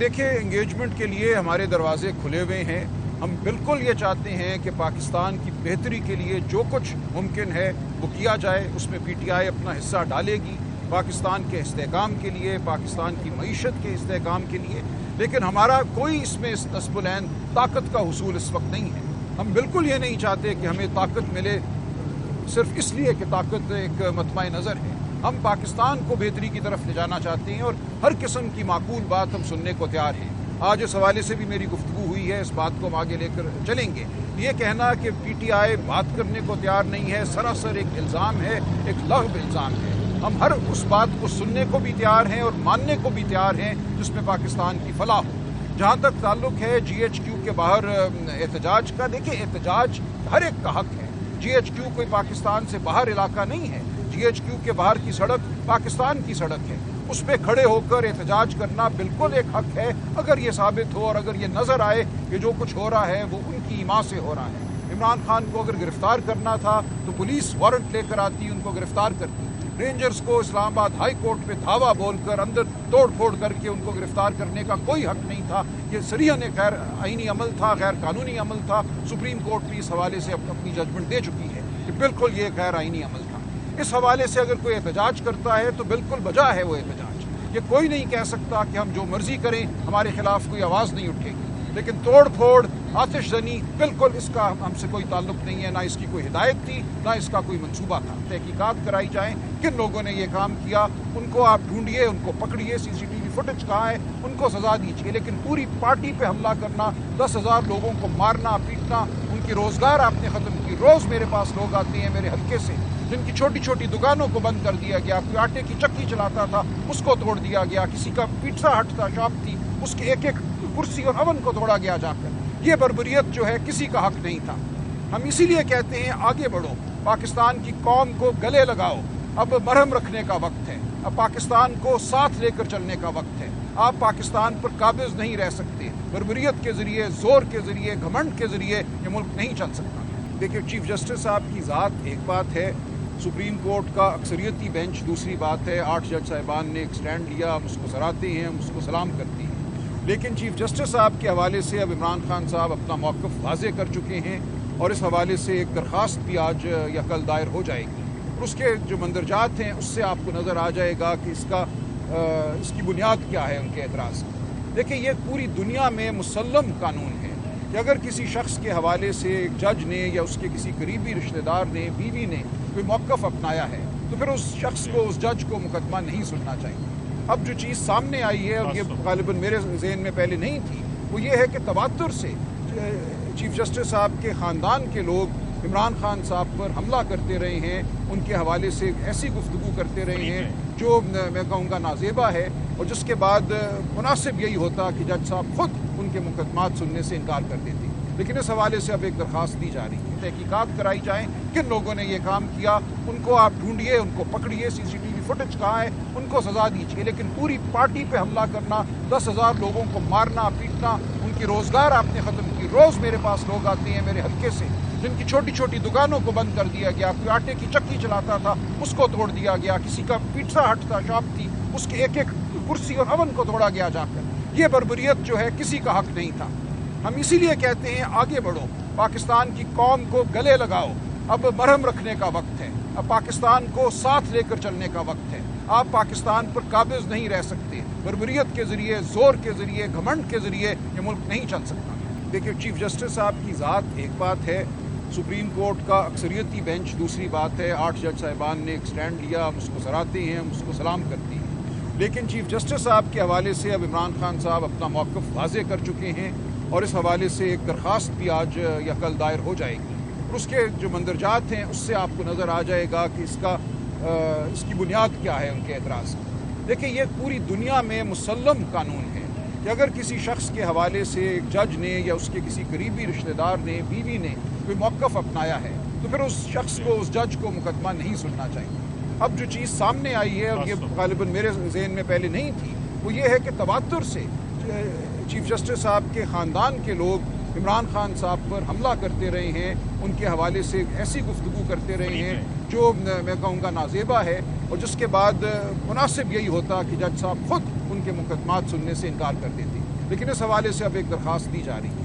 देखिए, इंगेजमेंट के लिए हमारे दरवाजे खुले हुए हैं। हम बिल्कुल ये चाहते हैं कि पाकिस्तान की बेहतरी के लिए जो कुछ मुमकिन है वो किया जाए। उसमें PTI अपना हिस्सा डालेगी, पाकिस्तान के इस्तेहकाम के लिए, पाकिस्तान की मईशत के इस्तेहकाम के लिए। लेकिन हमारा कोई इसमें दस्तबुलैन ताकत का हुसूल इस वक्त नहीं है। हम बिल्कुल ये नहीं चाहते कि हमें ताकत मिले सिर्फ इसलिए कि ताकत एक मतमा नज़र है। हम पाकिस्तान को बेहतरी की तरफ ले जाना चाहते हैं और हर किस्म की माकूल बात हम सुनने को तैयार हैं। आज इस हवाले से भी मेरी गुफ्तगू हुई है, इस बात को हम आगे लेकर चलेंगे। ये कहना कि PTI बात करने को तैयार नहीं है सरासर एक इल्ज़ाम है, एक लग़्व इल्ज़ाम है। हम हर उस बात को सुनने को भी तैयार हैं और मानने को भी तैयार हैं जिसमें पाकिस्तान की फलाह हो। जहाँ तक ताल्लुक है GHQ के बाहर एहतजाज का, देखिए एहतजाज हर एक का हक है। GHQ कोई पाकिस्तान से बाहर इलाका नहीं है। GHQ के बाहर की सड़क पाकिस्तान की सड़क है। उस पर खड़े होकर एहतजाज करना बिल्कुल एक हक है, अगर ये साबित हो और अगर ये नज़र आए कि जो कुछ हो रहा है वो उनकी ईमा से हो रहा है। इमरान खान को अगर गिरफ्तार करना था तो पुलिस वारंट लेकर आती, उनको गिरफ्तार करती। रेंजर्स को इस्लामाबाद हाई कोर्ट पे धावा बोलकर अंदर तोड़ फोड़ करके उनको गिरफ्तार करने का कोई हक नहीं था। ये सरीहन गैर आईनी अमल था, गैर कानूनी अमल था। सुप्रीम कोर्ट भी इस हवाले से अपनी जजमेंट दे चुकी है कि बिल्कुल ये गैर आईनी अमल था। इस हवाले से अगर कोई एहतजाज करता है तो बिल्कुल बजा है वो एहतजाज। ये कोई नहीं कह सकता कि हम जो मर्जी करें हमारे खिलाफ कोई आवाज़ नहीं उठेगी। लेकिन तोड़ फोड़, आतिशजनी, बिल्कुल इसका हमसे कोई ताल्लुक नहीं है। ना इसकी कोई हिदायत थी, ना इसका कोई मंसूबा था। तहकीकात कराई जाए, किन लोगों ने ये काम किया उनको आप ढूंढिए, उनको पकड़िए। CCTV फुटेज कहाँ है, उनको सजा दीजिए। लेकिन पूरी पार्टी पे हमला करना, 10,000 लोगों को मारना पीटना, उनकी रोज़गार आपने ख़त्म की। रोज़ मेरे पास लोग आते हैं मेरे हल्के से जिनकी छोटी छोटी दुकानों को बंद कर दिया गया। कोई आटे की चक्की चलाता था उसको तोड़ दिया गया, किसी का पिज्जा हट था, शॉप थी, उसके एक एक कुर्सी और अवन को तोड़ा गया जाकर। ये बर्बरियत जो है किसी का हक नहीं था। हम इसीलिए कहते हैं आगे बढ़ो, पाकिस्तान की कौम को गले लगाओ। अब मरहम रखने का वक्त है, अब पाकिस्तान को साथ लेकर चलने का वक्त है। आप पाकिस्तान पर काबिज नहीं रह सकते। बर्बरियत के ज़रिए, ज़ोर के ज़रिए, घमंड के ज़रिए ये मुल्क नहीं चल सकता। देखिए, चीफ जस्टिस साहब की ज़ात एक बात है, सुप्रीम कोर्ट का अक्सरियती बेंच दूसरी बात है। 8 जज साहिबान ने एक स्टैंड लिया, हम उसको सराहते हैं, हम उसको सलाम करते हैं। लेकिन चीफ जस्टिस साहब के हवाले से अब इमरान खान साहब अपना मौक़िफ़ वाज़ेह कर चुके हैं और इस हवाले से एक दरख्वास्त भी आज या कल दायर हो जाएगी। और उसके जो मंदरजात हैं उससे आपको नज़र आ जाएगा कि इसकी बुनियाद क्या है उनके एतराज़ की। देखिए, ये पूरी दुनिया में मुसल्लम कानून है कि अगर किसी शख्स के हवाले से एक जज ने या उसके किसी करीबी रिश्तेदार ने, बीवी ने कोई मौक़िफ़ अपनाया है तो फिर उस शख्स को, उस जज को मुकदमा नहीं सुनना चाहिए। अब जो चीज़ सामने आई है और ये गालिबन मेरे ज़हन में पहले नहीं थी, वो ये है कि तवातुर से चीफ जस्टिस साहब के ख़ानदान के लोग इमरान खान साहब पर हमला करते रहे हैं, उनके हवाले से ऐसी गुफ्तगू करते रहे हैं जो मैं कहूँगा नाज़ेबा है। और जिसके बाद मुनासिब यही होता कि जज साहब खुद उनके मुकदमात सुनने से इनकार कर देते। लेकिन इस हवाले से अब एक दरख्वास्त दी जा रही है, तहकीकात कराई जाए, किन लोगों ने ये काम किया उनको आप ढूंढिए, उनको पकड़िए। CCTV फुटेज कहाँ है, उनको सजा दीजिए। लेकिन पूरी पार्टी पे हमला करना, 10,000 लोगों को मारना पीटना, उनकी रोज़गार आपने ख़त्म की। रोज़ मेरे पास लोग आते हैं मेरे हल्के से जिनकी छोटी छोटी दुकानों को बंद कर दिया गया। कोई आटे की चक्की चलाता था उसको तोड़ दिया गया, किसी का पिज्जा हट था, शॉप थी, उसके एक एक कुर्सी और अवन को तोड़ा गया जाकर। ये बर्बरियत जो है किसी का हक नहीं था। हम इसीलिए कहते हैं आगे बढ़ो, पाकिस्तान की कौम को गले लगाओ। अब मरहम रखने का वक्त है, अब पाकिस्तान को साथ लेकर चलने का वक्त है। आप पाकिस्तान पर काबिज नहीं रह सकते। बर्बरियत के ज़रिए, ज़ोर के ज़रिए, घमंड के ज़रिए ये मुल्क नहीं चल सकता। देखिए, चीफ जस्टिस साहब की ज़ात एक बात है, सुप्रीम कोर्ट का अक्सरियती बेंच दूसरी बात है। 8 जज साहिबान ने एक स्टैंड लिया, हम उसको सराहते हैं, हम उसको सलाम करते हैं। लेकिन चीफ जस्टिस साहब के हवाले से अब इमरान खान साहब अपना मौक़िफ़ वाज़ेह कर चुके हैं और इस हवाले से एक दरख्वास्त भी आज या कल दायर हो जाएगी। और उसके जो मंदरजात हैं उससे आपको नज़र आ जाएगा कि इसकी बुनियाद क्या है उनके एतराज़ की। देखिए, ये पूरी दुनिया में मुसल्लम कानून है कि अगर किसी शख्स के हवाले से एक जज ने या उसके किसी करीबी रिश्तेदार ने, बीवी ने कोई मौक़िफ़ अपनाया है तो फिर उस शख्स को, उस जज को मुकदमा नहीं सुनना चाहिए। अब जो चीज़ सामने आई है और ये गालिबन मेरे जहन में पहले नहीं थी, वो ये है कि तवातुर से चीफ जस्टिस साहब के ख़ानदान के लोग इमरान खान साहब पर हमला करते रहे हैं, उनके हवाले से ऐसी गुफ्तगू करते रहे हैं जो मैं कहूँगा नाज़ेबा है। और जिसके बाद मुनासिब यही होता कि जज साहब खुद उनके मुकदमात सुनने से इनकार कर देते। لیکن اس حوالے سے اب ایک درخواست دی جا رہی ہے